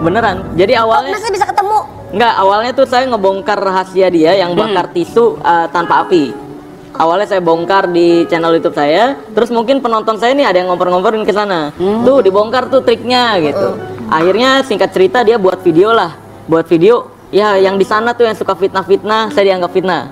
beneran. Jadi awalnya masa bisa ketemu? Enggak, awalnya tuh saya ngebongkar rahasia dia yang bakar tisu tanpa api. Awalnya saya bongkar di channel YouTube saya, terus mungkin penonton saya nih ada yang ngompor-ngomporin ke sana. Tuh dibongkar tuh triknya gitu. Akhirnya singkat cerita dia buat video lah. Buat video, ya yang di sana tuh yang suka fitnah-fitnah, saya dianggap fitnah.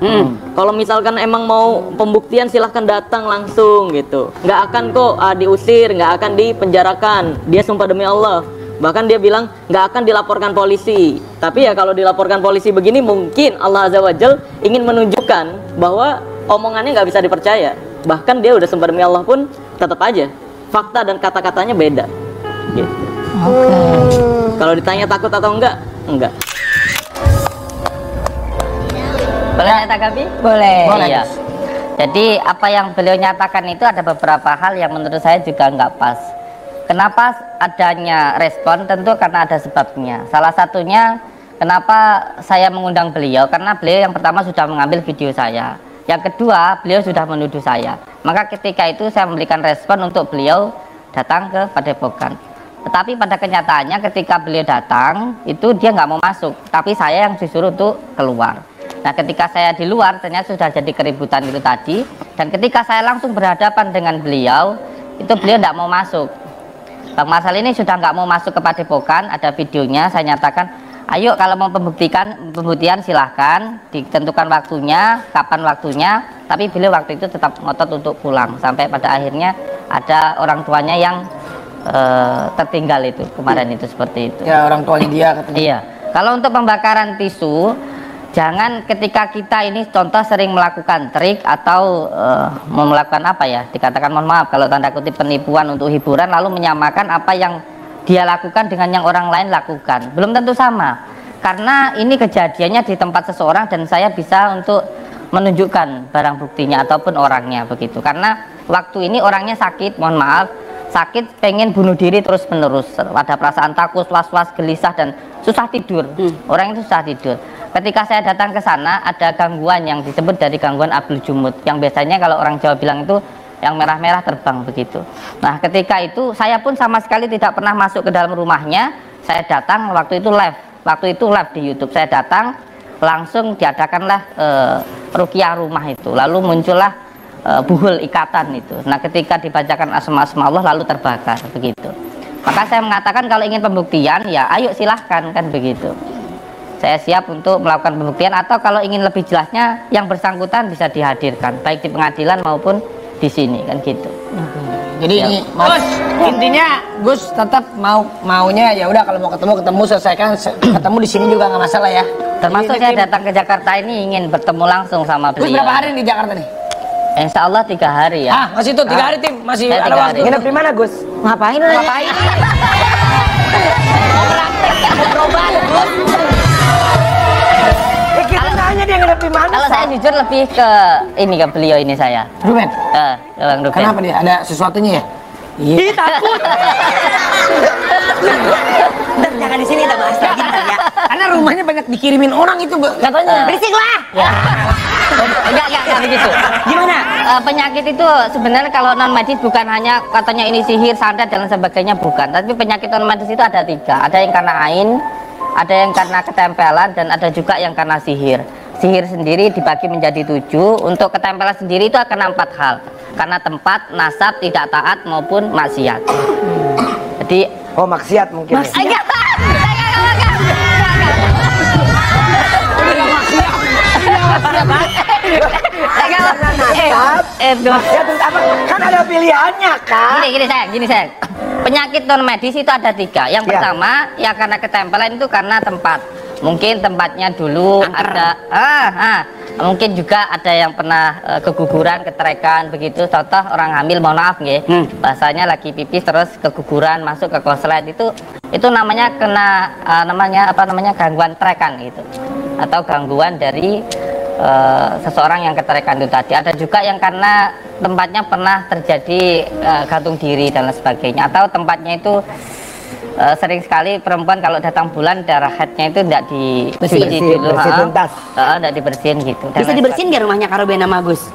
Kalau misalkan emang mau pembuktian silahkan datang langsung gitu. Nggak akan kok diusir, nggak akan dipenjarakan. Dia sumpah demi Allah. Bahkan dia bilang nggak akan dilaporkan polisi. Tapi ya kalau dilaporkan polisi begini mungkin Allah Azza wa Jal ingin menunjukkan bahwa omongannya nggak bisa dipercaya. Bahkan dia udah sumpah demi Allah pun tetap aja fakta dan kata-katanya beda gitu. Kalau ditanya takut atau enggak? Enggak. Boleh saya tanggapi? Boleh. Iya. Jadi apa yang beliau nyatakan itu ada beberapa hal yang menurut saya juga nggak pas. Kenapa adanya respon? Tentu karena ada sebabnya. Salah satunya kenapa saya mengundang beliau, karena beliau yang pertama sudah mengambil video saya, yang kedua beliau sudah menuduh saya. Maka ketika itu saya memberikan respon untuk beliau datang ke Padepokan. Tetapi pada kenyataannya ketika beliau datang itu dia nggak mau masuk, tapi saya yang disuruh untuk keluar. Nah ketika saya di luar ternyata sudah jadi keributan itu tadi, dan ketika saya langsung berhadapan dengan beliau itu beliau tidak mau masuk. Bang Marsal ini sudah nggak mau masuk ke Padepokan, ada videonya. Saya nyatakan, ayo kalau mau pembuktian silahkan, ditentukan waktunya, kapan waktunya. Tapi beliau waktu itu tetap ngotot untuk pulang, sampai pada akhirnya ada orang tuanya yang tertinggal itu kemarin itu seperti itu. Ya orang tuanya dia katanya. Iya. Kalau untuk pembakaran tisu, jangan ketika kita ini contoh sering melakukan trik atau mau melakukan apa ya, dikatakan mohon maaf kalau tanda kutip penipuan untuk hiburan, lalu menyamakan apa yang dia lakukan dengan yang orang lain lakukan. Belum tentu sama, karena ini kejadiannya di tempat seseorang dan saya bisa untuk menunjukkan barang buktinya ataupun orangnya begitu. Karena waktu ini orangnya sakit, mohon maaf, sakit pengen bunuh diri terus menerus, ada perasaan takut, was-was, gelisah dan susah tidur. Orang itu susah tidur. Ketika saya datang ke sana ada gangguan yang disebut dari gangguan Abdul Jumud, yang biasanya kalau orang Jawa bilang itu yang merah-merah terbang begitu. Nah ketika itu saya pun sama sekali tidak pernah masuk ke dalam rumahnya. Saya datang waktu itu live di YouTube. Saya datang langsung diadakanlah ruqyah rumah itu, lalu muncullah buhul ikatan itu. Nah ketika dibacakan asma-asma Allah lalu terbakar begitu. Maka saya mengatakan kalau ingin pembuktian ya ayo silahkan kan begitu. Saya siap untuk melakukan pembuktian, atau kalau ingin lebih jelasnya yang bersangkutan bisa dihadirkan baik di pengadilan maupun di sini kan gitu. Jadi ini Gus, intinya Gus tetap maunya ya udah kalau mau ketemu selesaikan ketemu di sini juga nggak masalah ya. Termasuk saya datang ke Jakarta ini ingin bertemu langsung sama beliau. Gus berapa hari di Jakarta nih? Insya Allah 3 hari ya. Masih itu 3 hari tim, masih Saya ada 3 waktu. hari. Nginep di mana Gus? Ngapain? Ngapain? Kita nanya dia nginep di mana? Kalau saya jujur lebih ke ini, ke beliau ini saya. Ruben. Bang Ruben. Kenapa dia? Ada sesuatunya ya? Iya. Takut. Bentar, jangan di sini kita bahas lagi bentar ya. Karena rumahnya banyak dikirimin orang itu katanya. Berisik lah. Ya. Enggak begitu. Gimana? Penyakit itu sebenarnya kalau non medis bukan hanya katanya ini sihir, santet dan sebagainya, bukan. Tapi penyakit non medis itu ada 3. Ada yang karena ain, ada yang karena ketempelan, dan ada juga yang karena sihir. Sihir sendiri dibagi menjadi 7. Untuk ketempelan sendiri itu akan 4 hal. Karena tempat, nasab, tidak taat maupun maksiat. Jadi Maksiat mungkin. enggak. Kan ada pilihannya kan? Gini sayang. Penyakit non medis itu ada 3. Yang pertama ya karena ketempelan itu karena tempat. Mungkin tempatnya dulu ada mungkin juga ada yang pernah keguguran, keterekan begitu. Contoh orang hamil, mohon maaf nggih. Bahasanya lagi pipis terus keguguran masuk ke konslet itu namanya kena gangguan trekan gitu. Atau gangguan dari seseorang yang keterekan itu tadi. Ada juga yang karena tempatnya pernah terjadi gantung diri dan lain sebagainya, atau tempatnya itu sering sekali perempuan kalau datang bulan darah headnya itu tidak dicuci dulu, tidak dibersihin gitu. Bisa dibersihin nggak rumahnya Karo Ben sama Gus?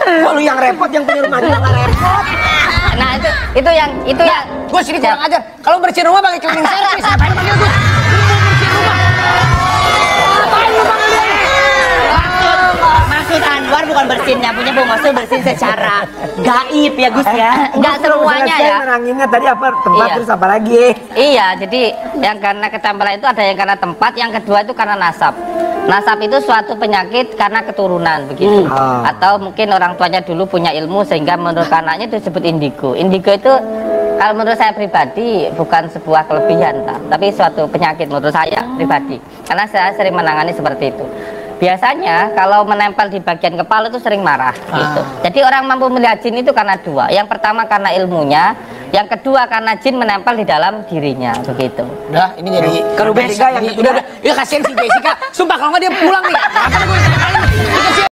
Kalau yang repot yang punya rumah juga nggak repot. Nah itu yang Gus ini kurang ajar. Kalau bersihin rumah pakai cleaning service, ngapain panggil Gus? Lu mau bersihin rumah? Ngapain lu panggil dia? Maksud Anwar bukan bersinnya punya Bu, maksud bersin secara gaib ya Gus ya. nggak semuanya ya. Neranginnya tadi apa tempat Iya. terus apa lagi? Iya, jadi yang karena ketempelan itu ada yang karena tempat, yang kedua itu karena nasab. Nasab itu suatu penyakit karena keturunan begitu. Atau mungkin orang tuanya dulu punya ilmu sehingga menurut anaknya itu disebut indigo. Indigo itu kalau menurut saya pribadi bukan sebuah kelebihan, tapi suatu penyakit menurut saya pribadi. Karena saya sering menangani seperti itu. Biasanya kalau menempel di bagian kepala itu sering marah gitu. Jadi orang mampu melihat jin itu karena dua. Yang pertama karena ilmunya, yang kedua karena jin menempel di dalam dirinya begitu. Udah, ini jadi Kalau Jessica yang udah, kasihan si Jessica. Sumpah kalau nggak dia pulang nih. Apa gue